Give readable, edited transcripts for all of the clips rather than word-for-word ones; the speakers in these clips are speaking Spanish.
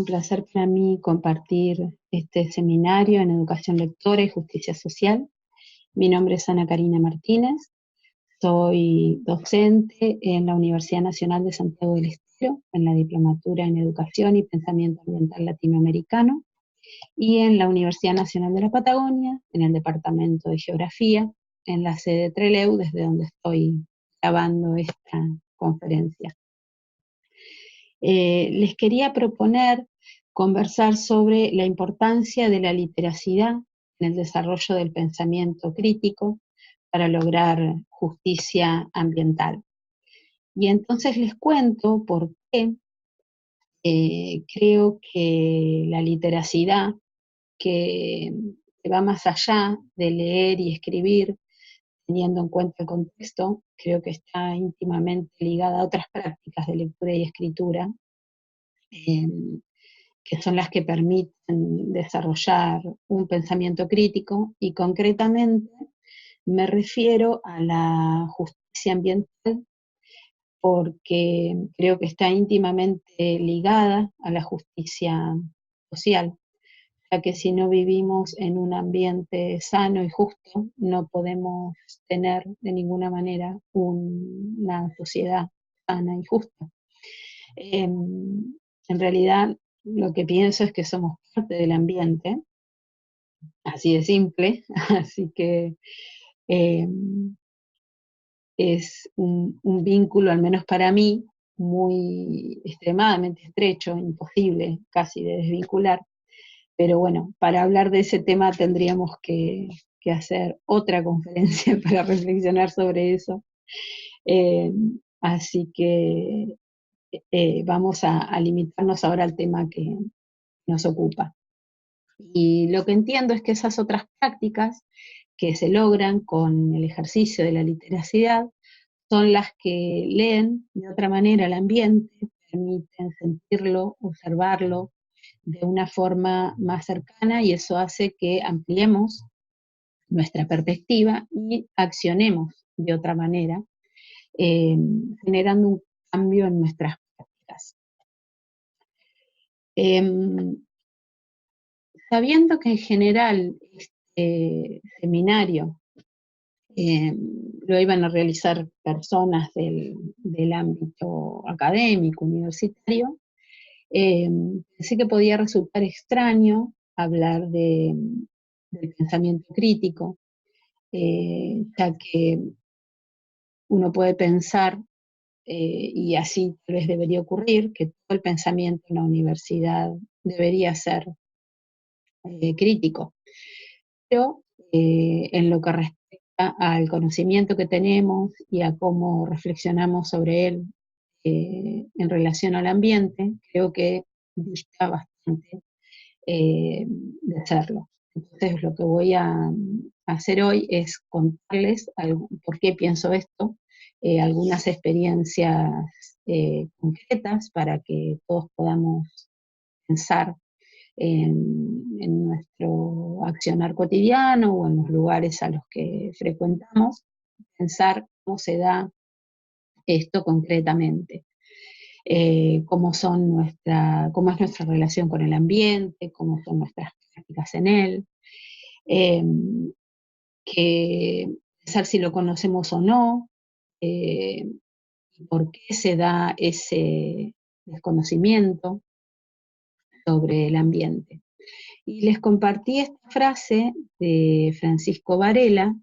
un placer para mí compartir este seminario en Educación Lectora y Justicia Social. Mi nombre es Ana Karina Martínez, soy docente en la Universidad Nacional de Santiago del Estero, en la Diplomatura en Educación y Pensamiento Ambiental Latinoamericano, y en la Universidad Nacional de la Patagonia, en el Departamento de Geografía, en la sede Trelew, desde donde estoy grabando esta conferencia. Les quería proponer conversar sobre la importancia de la literacidad en el desarrollo del pensamiento crítico para lograr justicia ambiental. Y entonces les cuento por qué creo que la literacidad, que va más allá de leer y escribir, teniendo en cuenta el contexto, creo que está íntimamente ligada a otras prácticas de lectura y escritura, que son las que permiten desarrollar un pensamiento crítico, y concretamente me refiero a la justicia ambiental, porque creo que está íntimamente ligada a la justicia social, ya que si no vivimos en un ambiente sano y justo, no podemos tener de ninguna manera una sociedad sana y justa. En realidad, lo que pienso es que somos parte del ambiente, así de simple, así que eh, es un vínculo, al menos para mí, muy extremadamente estrecho, imposible casi de desvincular. Pero bueno, para hablar de ese tema tendríamos que hacer otra conferencia para reflexionar sobre eso. Así que vamos a limitarnos ahora al tema que nos ocupa. Y lo que entiendo es que esas otras prácticas que se logran con el ejercicio de la literacidad son las que leen de otra manera el ambiente, permiten sentirlo, observarlo de una forma más cercana, y eso hace que ampliemos nuestra perspectiva y accionemos de otra manera, generando un cambio en nuestras prácticas. Sabiendo que en general este seminario lo iban a realizar personas del ámbito académico, universitario, pensé que podía resultar extraño hablar del pensamiento crítico, ya que uno puede pensar, y así tal vez debería ocurrir, que todo el pensamiento en la universidad debería ser crítico. Pero en lo que respecta al conocimiento que tenemos y a cómo reflexionamos sobre él en relación al ambiente, creo que dista bastante de hacerlo. Entonces lo que voy a hacer hoy es contarles por qué pienso esto, algunas experiencias concretas para que todos podamos pensar en nuestro accionar cotidiano o en los lugares a los que frecuentamos, pensar cómo se da esto concretamente, cómo es nuestra relación con el ambiente, cómo son nuestras prácticas en él, que pensar si lo conocemos o no, por qué se da ese desconocimiento sobre el ambiente. Y les compartí esta frase de Francisco Varela,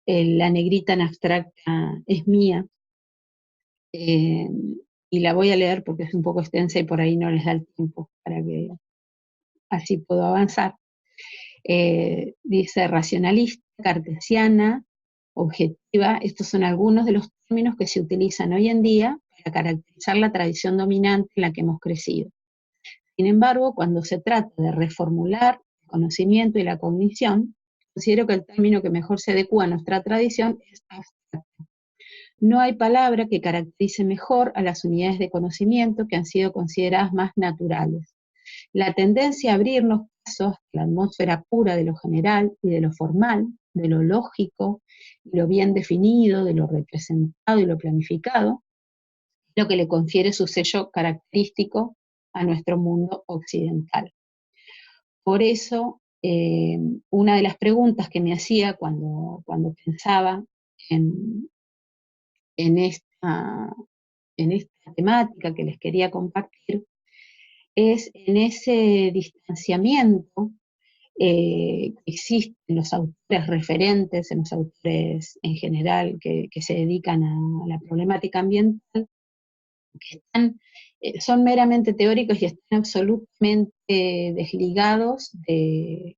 la negrita en abstracta es mía, y la voy a leer porque es un poco extensa y por ahí no les da el tiempo para que así puedo avanzar. Dice racionalista, cartesiana, objetiva. Estos son algunos de los términos que se utilizan hoy en día para caracterizar la tradición dominante en la que hemos crecido. Sin embargo, cuando se trata de reformular el conocimiento y la cognición, considero que el término que mejor se adecua a nuestra tradición es abstracto. No hay palabra que caracterice mejor a las unidades de conocimiento que han sido consideradas más naturales. La tendencia a abrirnos pasos a la atmósfera pura de lo general y de lo formal, de lo lógico, y lo bien definido, de lo representado y lo planificado, lo que le confiere su sello característico a nuestro mundo occidental. Por eso, una de las preguntas que me hacía cuando pensaba en, en, esta, en esta temática que les quería compartir, es en ese distanciamiento que existe en los autores referentes, en los autores en general que se dedican a la problemática ambiental, que son meramente teóricos y están absolutamente desligados del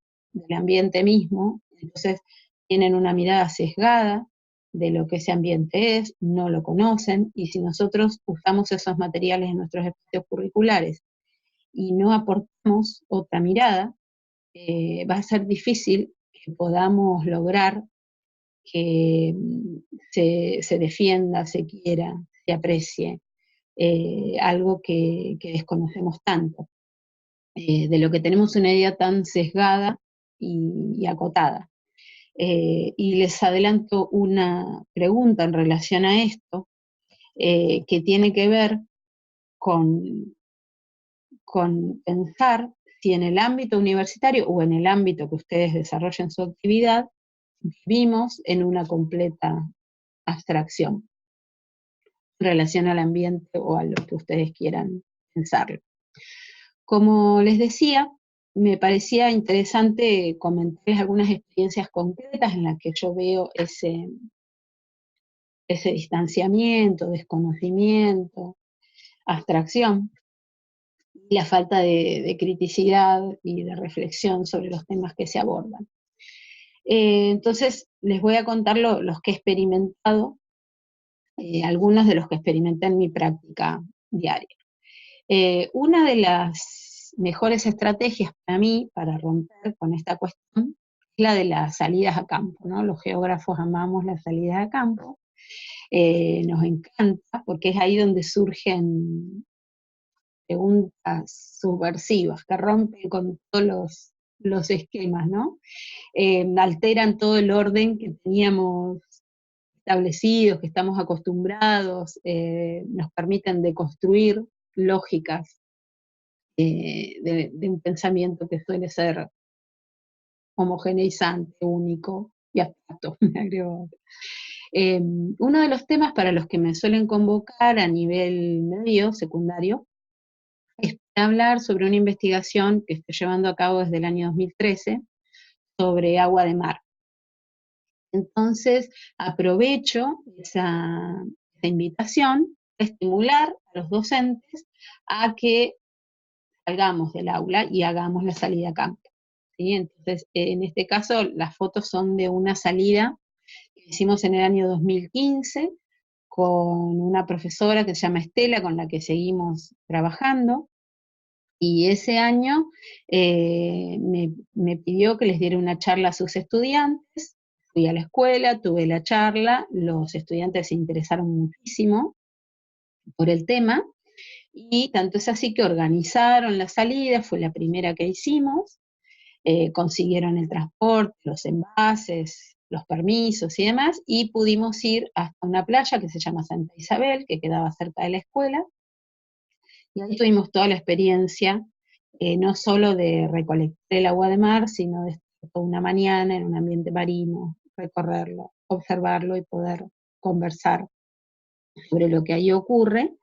ambiente mismo. Entonces tienen una mirada sesgada de lo que ese ambiente es, no lo conocen, y si nosotros usamos esos materiales en nuestros espacios curriculares y no aportamos otra mirada, va a ser difícil que podamos lograr que se defienda, se quiera, se aprecie algo que desconocemos tanto, de lo que tenemos una idea tan sesgada y acotada. Y les adelanto una pregunta en relación a esto, que tiene que ver con pensar si en el ámbito universitario o en el ámbito que ustedes desarrollen su actividad, vivimos en una completa abstracción en relación al ambiente o a lo que ustedes quieran pensarlo. Como les decía, me parecía interesante comentarles algunas experiencias concretas en las que yo veo ese distanciamiento, desconocimiento, abstracción, y la falta de criticidad y de reflexión sobre los temas que se abordan. Entonces, les voy a contar los que he experimentado, algunos de los que experimenté en mi práctica diaria. Una de las mejores estrategias para mí, para romper con esta cuestión, es la de las salidas a campo, ¿no? Los geógrafos amamos las salidas a campo, nos encanta, porque es ahí donde surgen preguntas subversivas, que rompen con todos los esquemas, ¿no? Alteran todo el orden que teníamos establecidos, que estamos acostumbrados, nos permiten deconstruir lógicas de un pensamiento que suele ser homogeneizante, único y abstracto. Uno de los temas para los que me suelen convocar a nivel medio, secundario, es para hablar sobre una investigación que estoy llevando a cabo desde el año 2013 sobre agua de mar. Entonces, aprovecho esa invitación a estimular a los docentes a que salgamos del aula y hagamos la salida a campo, ¿sí? Entonces, en este caso, las fotos son de una salida que hicimos en el año 2015 con una profesora que se llama Estela, con la que seguimos trabajando, y ese año me pidió que les diera una charla a sus estudiantes. Fui a la escuela, tuve la charla, los estudiantes se interesaron muchísimo por el tema, y tanto es así que organizaron la salida, fue la primera que hicimos, consiguieron el transporte, los envases, los permisos y demás, y pudimos ir hasta una playa que se llama Santa Isabel, que quedaba cerca de la escuela, y ahí tuvimos toda la experiencia, no solo de recolectar el agua de mar, sino de estar toda una mañana en un ambiente marino, recorrerlo, observarlo y poder conversar sobre lo que ahí ocurre.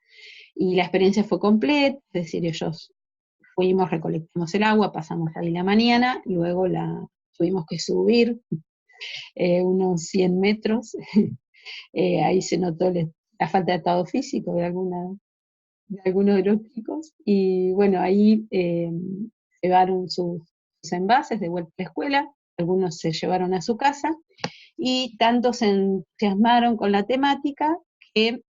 Y la experiencia fue completa, es decir, ellos fuimos, recolectamos el agua, pasamos ahí la mañana, luego tuvimos que subir unos 100 metros, ahí se notó la falta de estado físico de algunos de los chicos, y bueno, ahí llevaron sus envases de vuelta a la escuela, algunos se llevaron a su casa, y tanto se entusiasmaron con la temática que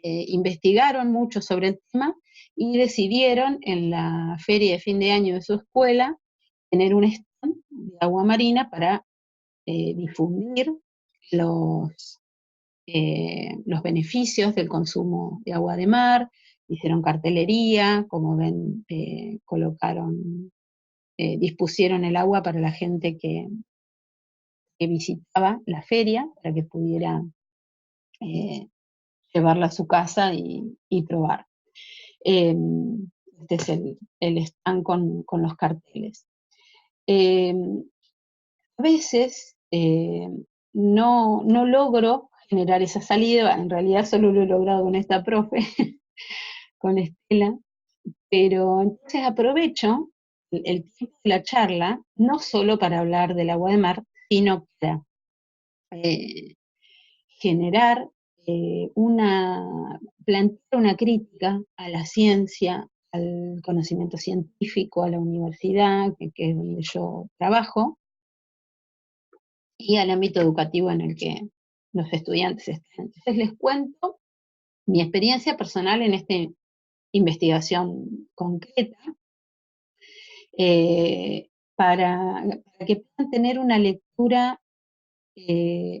investigaron mucho sobre el tema y decidieron en la feria de fin de año de su escuela tener un stand de agua marina para difundir los beneficios del consumo de agua de mar. Hicieron cartelería, como ven, dispusieron el agua para la gente que visitaba la feria, para que pudiera llevarla a su casa y probar. este es el stand con los carteles. A veces no logro generar esa salida, en realidad solo lo he logrado con esta profe, con Estela, pero entonces aprovecho el tiempo de la charla, no solo para hablar del agua de mar, sino para eh, generar plantear una crítica a la ciencia, al conocimiento científico, a la universidad, que es donde yo trabajo, y al ámbito educativo en el que los estudiantes están. Entonces les cuento mi experiencia personal en esta investigación concreta, para que puedan tener una lectura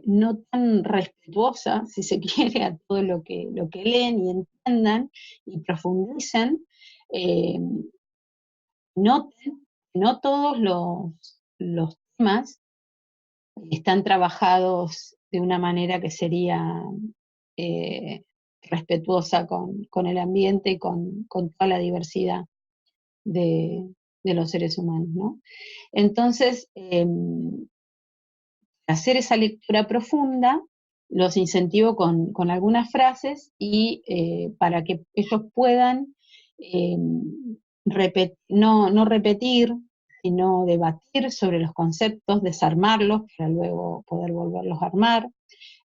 no tan respetuosa, si se quiere, a todo lo que leen y entiendan y profundicen. eh, Noten que no todos los temas están trabajados de una manera que sería eh, respetuosa con el ambiente y con toda la diversidad de, de los seres humanos, ¿no? Entonces, hacer esa lectura profunda, los incentivo con algunas frases y para que ellos puedan eh, no repetir, sino debatir sobre los conceptos, desarmarlos para luego poder volverlos a armar,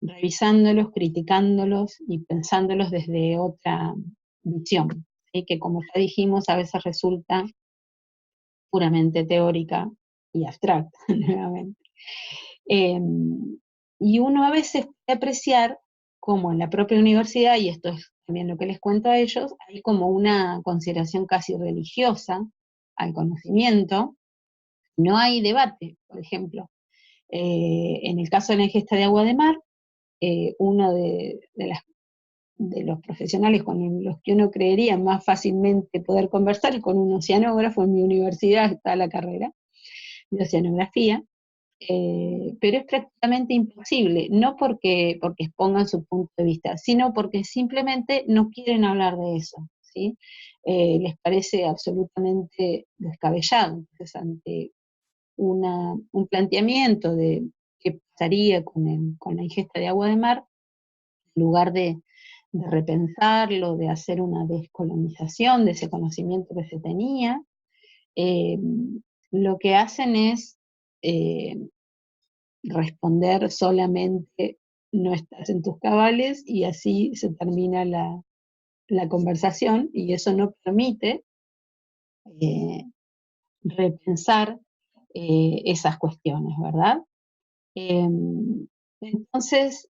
revisándolos, criticándolos y pensándolos desde otra visión, ¿sí? Que como ya dijimos a veces resulta puramente teórica y abstracta nuevamente. Eh, y uno a veces puede apreciar como en la propia universidad, y esto es también lo que les cuento a ellos, hay como una consideración casi religiosa al conocimiento. No hay debate, por ejemplo. En el caso de la ingesta de agua de mar, uno de los profesionales con los que uno creería más fácilmente poder conversar, con un oceanógrafo, en mi universidad está la carrera de oceanografía, pero es prácticamente imposible, no porque expongan su punto de vista, sino porque simplemente no quieren hablar de eso, ¿sí? Les parece absolutamente descabellado. Entonces, ante un planteamiento de qué pasaría con la ingesta de agua de mar, en lugar de repensarlo, de hacer una descolonización de ese conocimiento que se tenía, eh, lo que hacen es eh, responder solamente no estás en tus cabales y así se termina la conversación y eso no permite eh, repensar esas cuestiones, ¿verdad? Eh, entonces,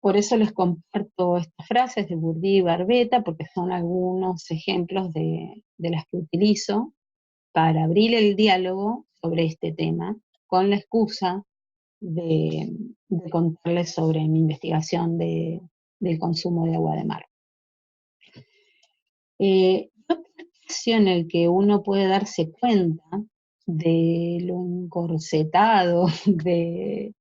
por eso les comparto estas frases de Bourdieu y Barbetta, porque son algunos ejemplos de las que utilizo para abrir el diálogo sobre este tema, con la excusa de contarles sobre mi investigación del consumo de agua de mar. Otro espacio en el que uno puede darse cuenta de lo encorsetado de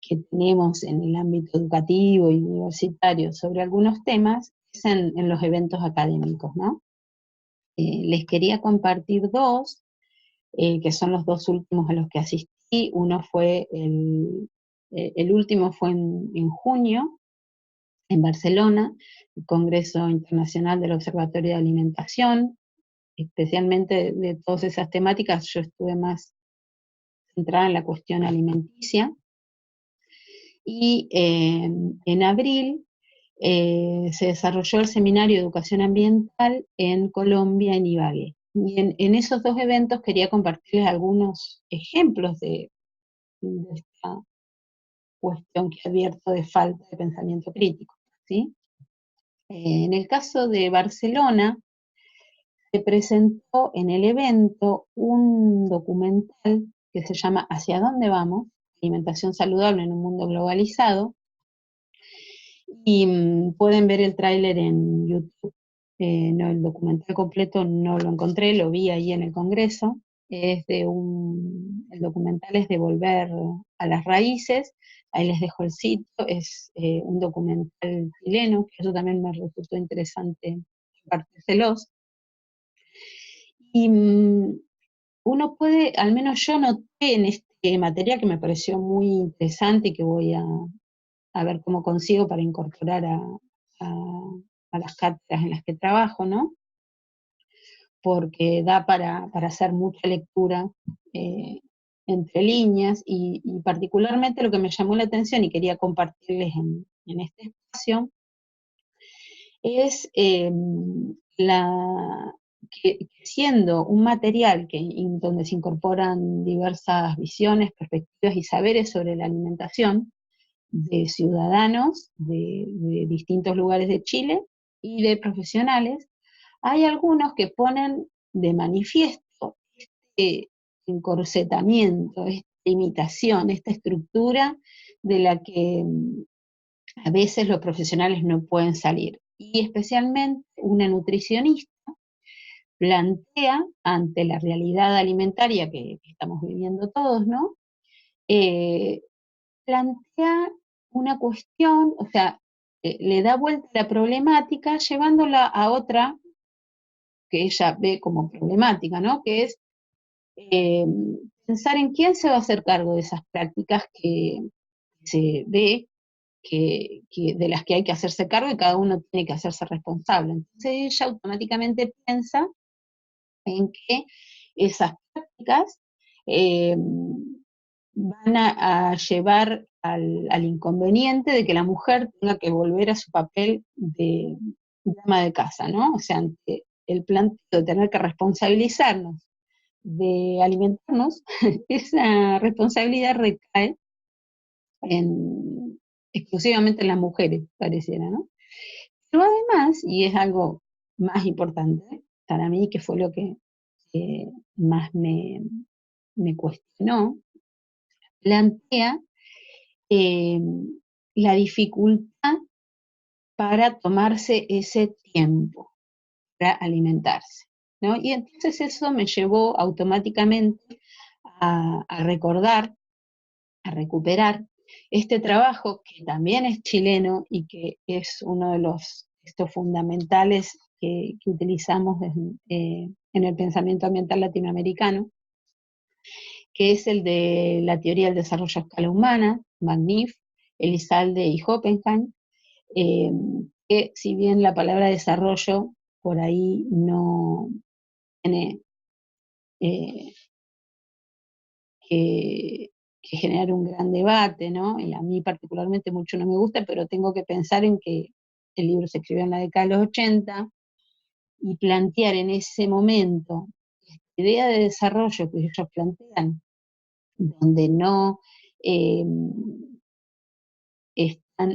que tenemos en el ámbito educativo y universitario sobre algunos temas es en los eventos académicos, ¿no? Les quería compartir dos, que son los dos últimos a los que asistí. Uno fue el último fue en junio, en Barcelona, el Congreso Internacional del Observatorio de Alimentación, especialmente de todas esas temáticas, yo estuve más centrada en la cuestión alimenticia. Y en abril se desarrolló el Seminario de Educación Ambiental en Colombia, en Ibagué. Y en esos dos eventos quería compartirles algunos ejemplos de esta cuestión que he abierto de falta de pensamiento crítico, ¿sí? En el caso de Barcelona, se presentó en el evento un documental que se llama ¿Hacia dónde vamos? Alimentación saludable en un mundo globalizado, y pueden ver el tráiler en YouTube. No, el documental completo no lo encontré, lo vi ahí en el Congreso. El documental es de volver a las raíces, ahí les dejo el sitio, es un documental chileno, que eso también me resultó interesante compartírselos. Y uno puede, al menos yo noté en este material que me pareció muy interesante y que voy a ver cómo consigo para incorporar a las cátedras en las que trabajo, ¿no? Porque da para hacer mucha lectura eh, entre líneas y particularmente lo que me llamó la atención y quería compartirles en este espacio es que siendo un material donde se incorporan diversas visiones, perspectivas y saberes sobre la alimentación de ciudadanos de distintos lugares de Chile y de profesionales, hay algunos que ponen de manifiesto este encorsetamiento, esta imitación, esta estructura de la que a veces los profesionales no pueden salir. Y especialmente una nutricionista plantea, ante la realidad alimentaria que estamos viviendo todos, ¿no? Eh, plantea una cuestión, o sea, le da vuelta a la problemática llevándola a otra que ella ve como problemática, ¿no? Que es eh, pensar en quién se va a hacer cargo de esas prácticas que se ve de las que hay que hacerse cargo y cada uno tiene que hacerse responsable. Entonces ella automáticamente piensa en que esas prácticas eh, van a llevar al inconveniente de que la mujer tenga que volver a su papel de ama de casa, ¿no? O sea, ante el planteo de tener que responsabilizarnos de alimentarnos, esa responsabilidad recae exclusivamente en las mujeres, pareciera, ¿no? Pero además, y es algo más importante para mí, que fue lo que más me cuestionó, plantea eh, la dificultad para tomarse ese tiempo para alimentarse, ¿no? Y entonces eso me llevó automáticamente a recordar, a recuperar este trabajo que también es chileno y que es uno de los textos fundamentales que utilizamos en el pensamiento ambiental latinoamericano, que es el de la teoría del desarrollo a escala humana, Magnif, Elizalde y Hoppenheim, eh, que si bien la palabra desarrollo por ahí no tiene eh, que generar un gran debate, ¿no? Y a mí particularmente mucho no me gusta, pero tengo que pensar en que el libro se escribió en la década de los 80 y plantear en ese momento esta idea de desarrollo que ellos plantean, donde eh,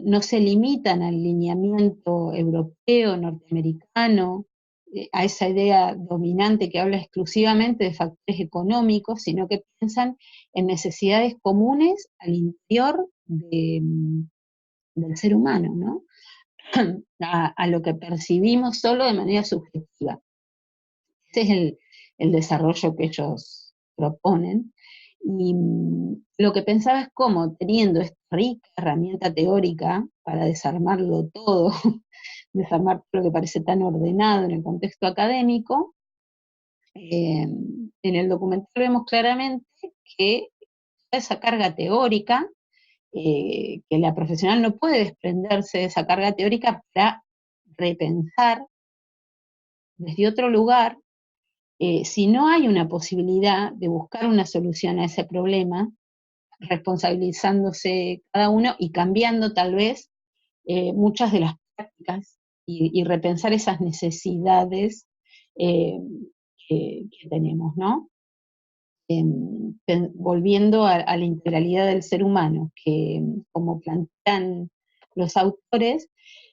no se limitan al lineamiento europeo, norteamericano, a esa idea dominante que habla exclusivamente de factores económicos, sino que piensan en necesidades comunes al interior del ser humano, ¿no? A lo que percibimos solo de manera subjetiva. Ese es el desarrollo que ellos proponen. Y lo que pensaba es cómo, teniendo esta rica herramienta teórica para desarmarlo todo, desarmar lo que parece tan ordenado en el contexto académico, en el documental vemos claramente que esa carga teórica, que la profesional no puede desprenderse de esa carga teórica para repensar desde otro lugar. Si no hay una posibilidad de buscar una solución a ese problema, responsabilizándose cada uno y cambiando tal vez muchas de las prácticas y repensar esas necesidades eh, que tenemos, ¿no? Volviendo a la integralidad del ser humano, que como plantean los autores,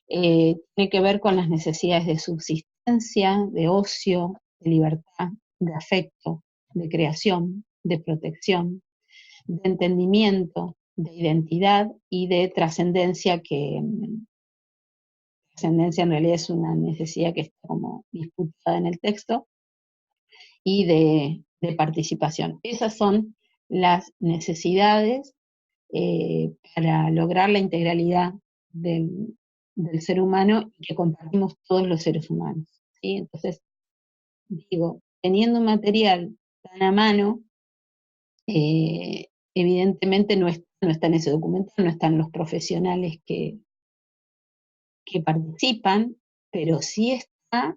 tiene que ver con las necesidades de subsistencia, de ocio, de libertad, de afecto, de creación, de protección, de entendimiento, de identidad y de trascendencia, que trascendencia en realidad es una necesidad que está como disputada en el texto, y de participación. Esas son las necesidades para lograr la integralidad del ser humano y que compartimos todos los seres humanos, ¿sí? Entonces, digo, teniendo un material tan a mano, evidentemente no está en ese documental, no están los profesionales que participan, pero sí está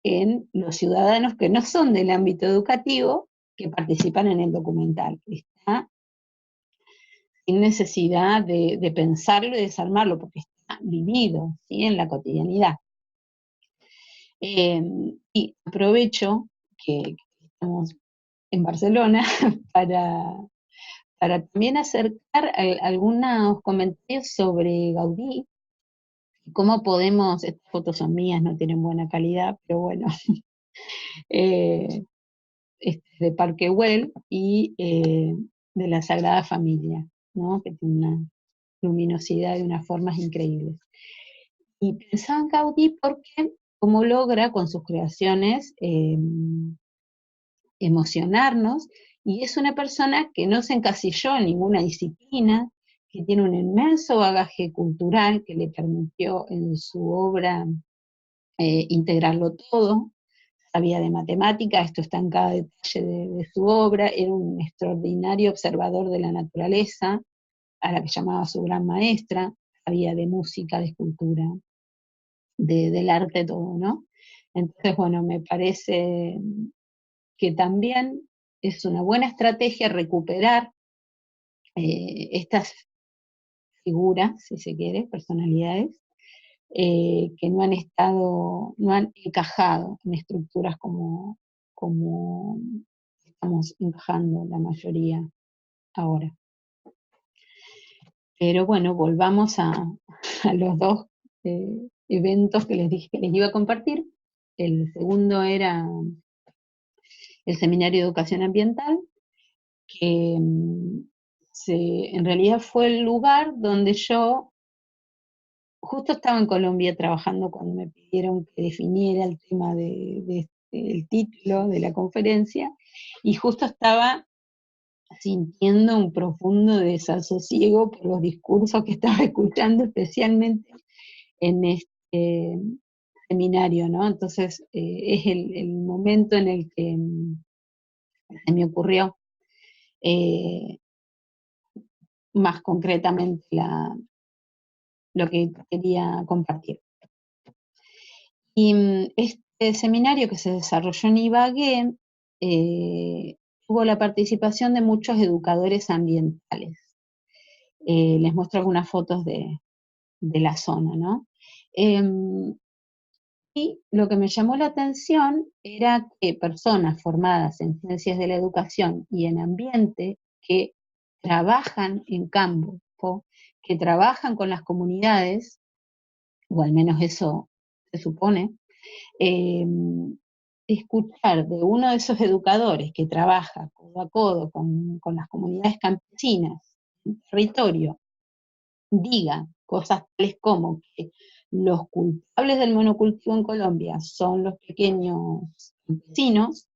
en los ciudadanos que no son del ámbito educativo que participan en el documental. Está sin necesidad de pensarlo y desarmarlo, porque está vivido, ¿sí?, en la cotidianidad. Y aprovecho que estamos en Barcelona para, para también acercar algunos comentarios sobre Gaudí, cómo podemos, estas fotos son mías, no tienen buena calidad, pero bueno, eh, de Parque Güell y de la Sagrada Familia, ¿no?, que tiene una luminosidad y unas formas increíbles. Y pensaba en Gaudí porque cómo logra con sus creaciones emocionarnos, y es una persona que no se encasilló en ninguna disciplina, que tiene un inmenso bagaje cultural que le permitió en su obra integrarlo todo. Sabía de matemática, esto está en cada detalle de su obra, era un extraordinario observador de la naturaleza, a la que llamaba su gran maestra, sabía de música, de escultura, del arte, todo, ¿no? Entonces, bueno, me parece que también es una buena estrategia recuperar estas figuras, si se quiere, personalidades, que no han estado, no han encajado en estructuras como estamos encajando la mayoría ahora. Pero bueno, volvamos a los dos eventos que les dije que les iba a compartir. El segundo era el Seminario de Educación Ambiental, que en realidad fue el lugar donde yo justo estaba en Colombia trabajando cuando me pidieron que definiera el tema el título de la conferencia, y justo estaba sintiendo un profundo desasosiego por los discursos que estaba escuchando, especialmente en este seminario, ¿no? Entonces es el momento en el que se me ocurrió más concretamente lo que quería compartir. Y este seminario que se desarrolló en Ibagué tuvo la participación de muchos educadores ambientales. Les muestro algunas fotos de la zona, ¿no? Y lo que me llamó la atención era que personas formadas en ciencias de la educación y en ambiente, que trabajan en campo, que trabajan con las comunidades, o al menos eso se supone, escuchar de uno de esos educadores que trabaja codo a codo con las comunidades campesinas en territorio, diga cosas tales como que los culpables del monocultivo en Colombia son los pequeños campesinos,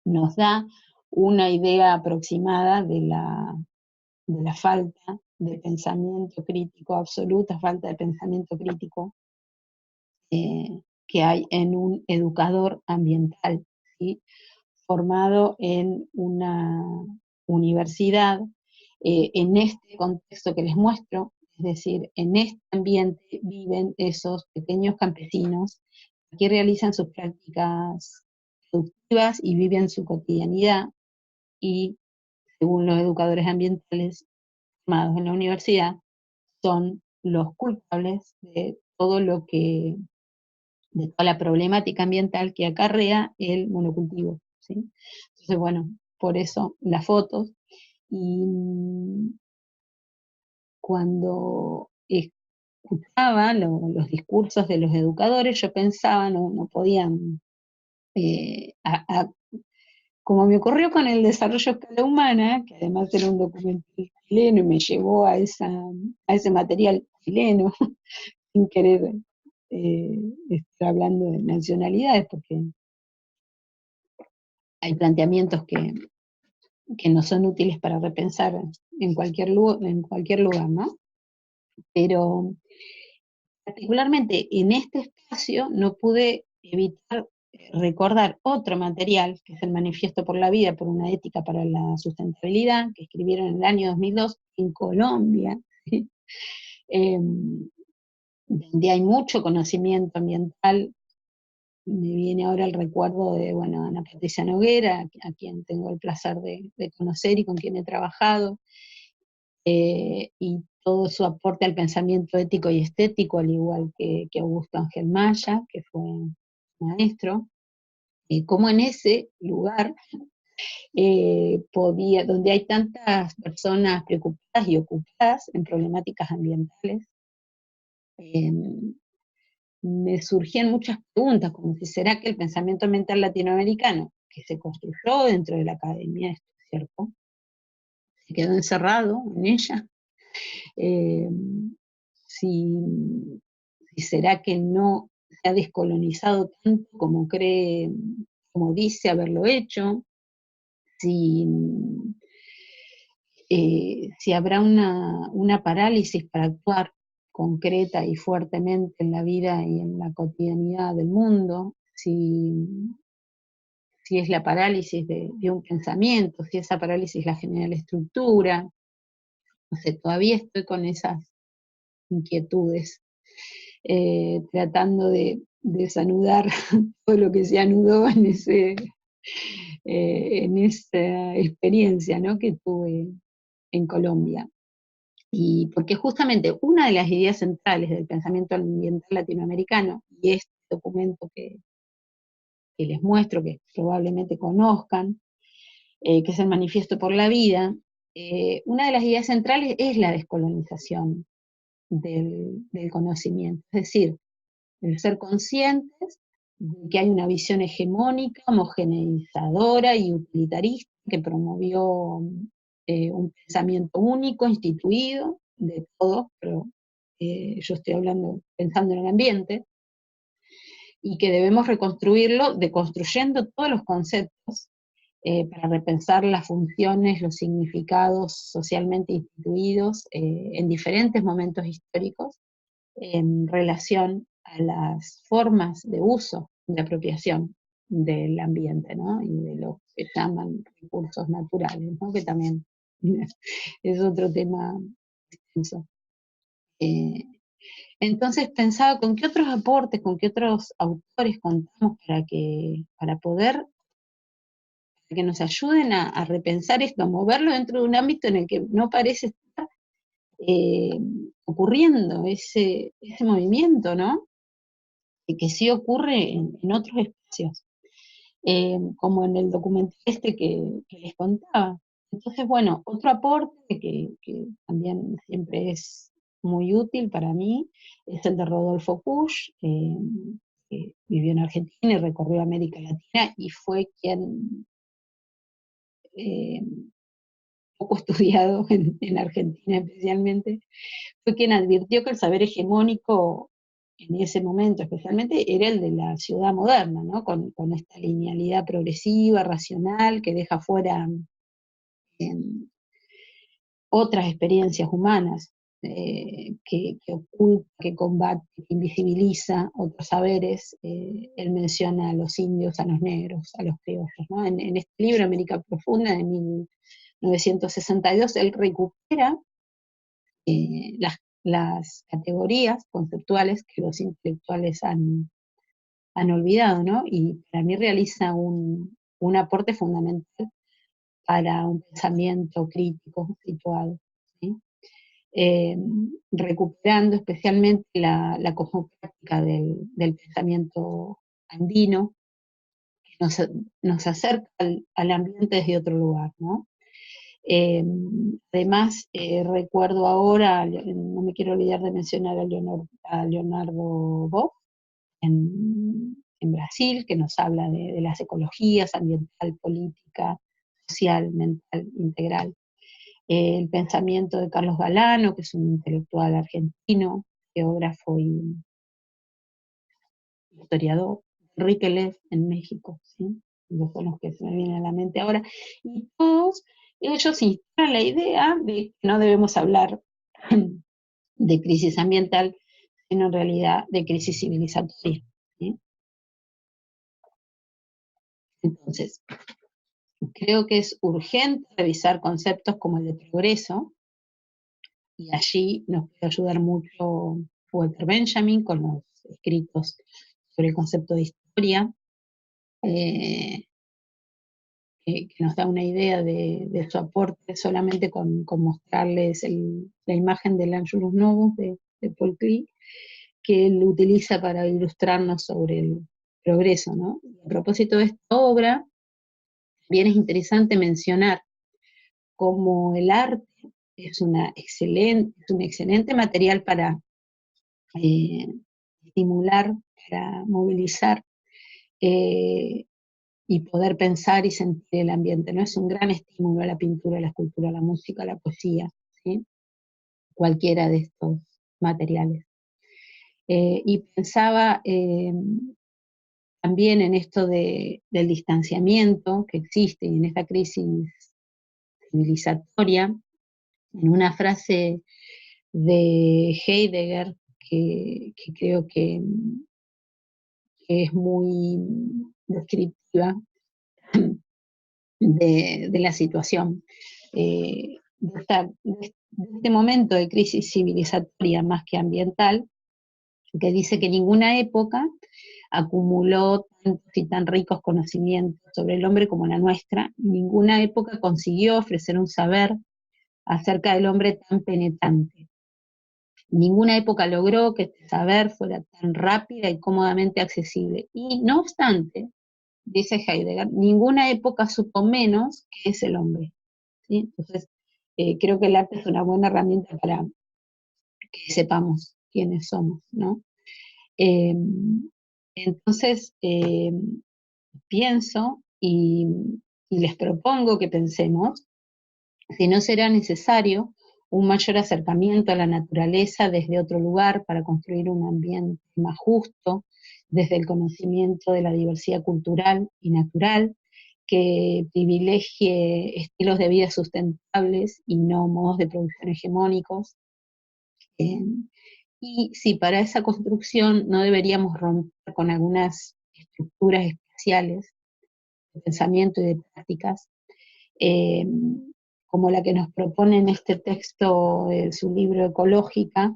nos da una idea aproximada de la falta de pensamiento crítico, absoluta falta de pensamiento crítico que hay en un educador ambiental, ¿sí?, formado en una universidad, en este contexto que les muestro, es decir, en este ambiente viven esos pequeños campesinos que realizan sus prácticas productivas y viven su cotidianidad, y según los educadores ambientales formados en la universidad, son los culpables de todo lo que, de toda la problemática ambiental que acarrea el monocultivo, ¿sí? Entonces, bueno, por eso las fotos. Y cuando escuchaba los discursos de los educadores, yo pensaba, no podían, como me ocurrió con el desarrollo a escala humana, que además era un documental chileno y me llevó a ese material chileno, sin querer estar hablando de nacionalidades, porque hay planteamientos que no son útiles para repensar en cualquier lugar, ¿no? Pero particularmente en este espacio no pude evitar recordar otro material, que es el Manifiesto por la Vida, por una ética para la sustentabilidad, que escribieron en el año 2002 en Colombia, ¿sí? eh, donde hay mucho conocimiento ambiental. Me viene ahora el recuerdo de, bueno, Ana Patricia Noguera, a quien tengo el placer de conocer y con quien he trabajado, y todo su aporte al pensamiento ético y estético, al igual que Augusto Ángel Maya, que fue maestro, como en ese lugar donde hay tantas personas preocupadas y ocupadas en problemáticas ambientales, eh, me surgían muchas preguntas, como si será que el pensamiento ambiental latinoamericano, que se construyó dentro de la academia, esto es cierto, se quedó encerrado en ella, eh, si, si será que no se ha descolonizado tanto como cree, como dice haberlo hecho, si, si habrá una parálisis para actuar concreta y fuertemente en la vida y en la cotidianidad del mundo, si es la parálisis de un pensamiento, si esa parálisis la genera la estructura, no sé, todavía estoy con esas inquietudes, tratando de desanudar todo lo que se anudó en esa experiencia, ¿no?, que tuve en Colombia. Y porque justamente una de las ideas centrales del pensamiento ambiental latinoamericano, y este documento que les muestro, que probablemente conozcan, que es el Manifiesto por la Vida, una de las ideas centrales es la descolonización del conocimiento, es decir, el ser conscientes de que hay una visión hegemónica, homogeneizadora y utilitarista que promovió un pensamiento único, instituido, de todos, pero yo estoy hablando, pensando en el ambiente, y que debemos reconstruirlo deconstruyendo todos los conceptos para repensar las funciones, los significados socialmente instituidos en diferentes momentos históricos en relación a las formas de uso, de apropiación del ambiente, ¿no?, y de lo que llaman recursos naturales, ¿no?, que también es otro tema extenso. Eh, entonces pensaba con qué otros aportes, con qué otros autores contamos para poder que nos ayuden a repensar esto, a moverlo dentro de un ámbito en el que no parece estar eh, ocurriendo ese movimiento, ¿no? Y que sí ocurre en otros espacios, como en el documental este que les contaba. Entonces, bueno, otro aporte que también siempre es muy útil para mí es el de Rodolfo Kusch, que vivió en Argentina y recorrió América Latina y fue quien, eh, poco estudiado en Argentina especialmente, fue quien advirtió que el saber hegemónico en ese momento especialmente era el de la ciudad moderna, ¿no?, con esta linealidad progresiva, racional, que deja fuera otras experiencias humanas, que oculta, que combate, que invisibiliza otros saberes. Él menciona a los indios, a los negros, a los criollos, ¿no? En este libro, América Profunda, de 1962, él recupera las categorías conceptuales que los intelectuales han olvidado, ¿no? Y para mí realiza un aporte fundamental para un pensamiento crítico situado, ¿sí? Eh, Recuperando especialmente la cosmopráctica del pensamiento andino, que nos acerca al ambiente desde otro lugar, ¿no? Además, recuerdo ahora, no me quiero olvidar de mencionar a Leonardo Boff en Brasil, que nos habla de las ecologías ambiental, política, social, mental, integral. El pensamiento de Carlos Galano, que es un intelectual argentino, geógrafo y historiador. Enrique Leff en México, ¿sí? son los que se me vienen a la mente ahora, y todos ellos instalan la idea de que no debemos hablar de crisis ambiental, sino en realidad de crisis civilizatoria, ¿sí? Entonces, creo que es urgente revisar conceptos como el de progreso, y allí nos puede ayudar mucho Walter Benjamin con los escritos sobre el concepto de historia, eh, que nos da una idea de su aporte solamente con mostrarles la imagen del Angelus Novus de Paul Klee, que él utiliza para ilustrarnos sobre el progreso, ¿no? A propósito de esta obra, bien es interesante mencionar cómo el arte es un excelente material para eh, estimular, para movilizar eh, y poder pensar y sentir el ambiente, ¿no? Es un gran estímulo a la pintura, a la escultura, a la música, a la poesía, ¿sí? Cualquiera de estos materiales. Y pensaba también en esto del distanciamiento que existe y en esta crisis civilizatoria, en una frase de Heidegger que creo que es muy descriptiva de la situación. De este momento de crisis civilizatoria más que ambiental, que dice que ninguna época acumuló tantos y tan ricos conocimientos sobre el hombre como la nuestra, ninguna época consiguió ofrecer un saber acerca del hombre tan penetrante. Ninguna época logró que este saber fuera tan rápida y cómodamente accesible. Y no obstante, dice Heidegger, ninguna época supo menos que es el hombre, ¿sí? Entonces, creo que el arte es una buena herramienta para que sepamos quiénes somos, ¿no? Eh, entonces, pienso y les propongo que pensemos si no será necesario un mayor acercamiento a la naturaleza desde otro lugar para construir un ambiente más justo, desde el conocimiento de la diversidad cultural y natural, que privilegie estilos de vida sustentables y no modos de producción hegemónicos. Eh, y si para esa construcción no deberíamos romper con algunas estructuras espaciales de pensamiento y de prácticas, eh, como la que nos propone en este texto de su libro Ecológica,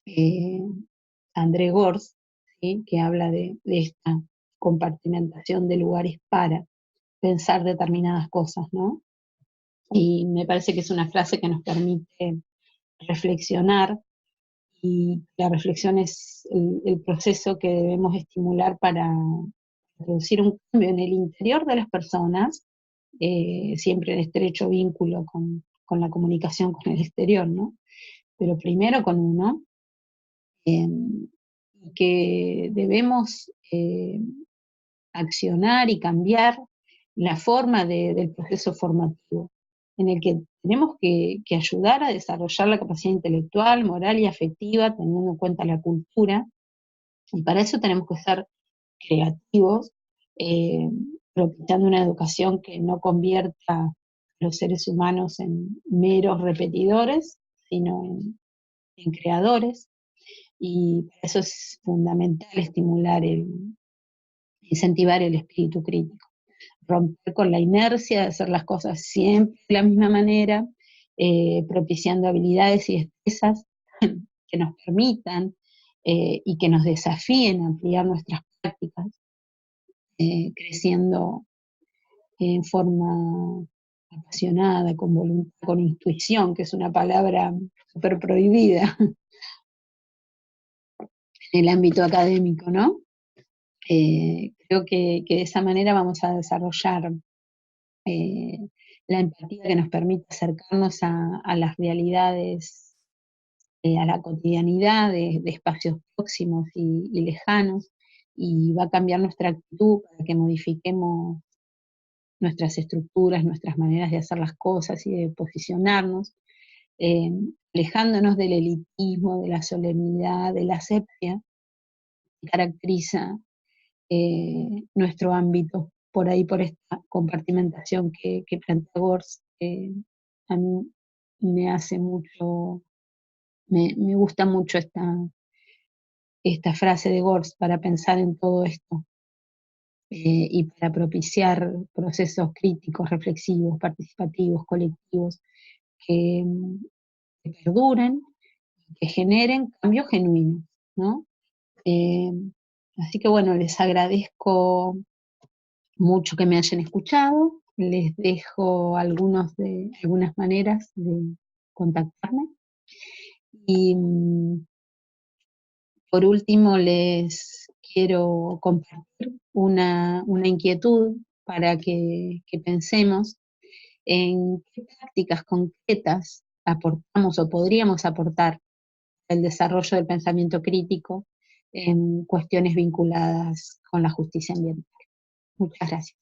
eh, André Gorz, ¿sí? Que habla de esta compartimentación de lugares para pensar determinadas cosas, ¿no? Y me parece que es una frase que nos permite reflexionar, y la reflexión es el proceso que debemos estimular para producir un cambio en el interior de las personas, siempre en estrecho vínculo con la comunicación con el exterior, ¿no? Pero primero con uno, eh, que debemos accionar y cambiar la forma del proceso formativo, en el que tenemos que ayudar a desarrollar la capacidad intelectual, moral y afectiva, teniendo en cuenta la cultura, y para eso tenemos que ser creativos, eh, propiciando una educación que no convierta a los seres humanos en meros repetidores, sino en creadores, y para eso es fundamental incentivar el espíritu crítico, romper con la inercia de hacer las cosas siempre de la misma manera, propiciando habilidades y destrezas que nos permitan y que nos desafíen a ampliar nuestras prácticas, creciendo en forma apasionada, con voluntad, con intuición, que es una palabra súper prohibida en el ámbito académico, ¿no? Creo que de esa manera vamos a desarrollar eh, la empatía que nos permite acercarnos a las realidades, a la cotidianidad de espacios próximos y lejanos, y va a cambiar nuestra actitud para que modifiquemos nuestras estructuras, nuestras maneras de hacer las cosas y de posicionarnos, eh, alejándonos del elitismo, de la solemnidad, de la asepsia que caracteriza nuestro ámbito por ahí, por esta compartimentación que plantea Gortz, a mí me hace mucho, me gusta mucho esta frase de Gortz para pensar en todo esto, y para propiciar procesos críticos, reflexivos, participativos, colectivos, que, que perduren, que generen cambios genuinos, ¿no? Eh, Así que bueno, les agradezco mucho que me hayan escuchado, les dejo algunas maneras de contactarme y por último les quiero compartir una inquietud para que pensemos en qué prácticas concretas aportamos o podríamos aportar al desarrollo del pensamiento crítico en cuestiones vinculadas con la justicia ambiental. Muchas gracias.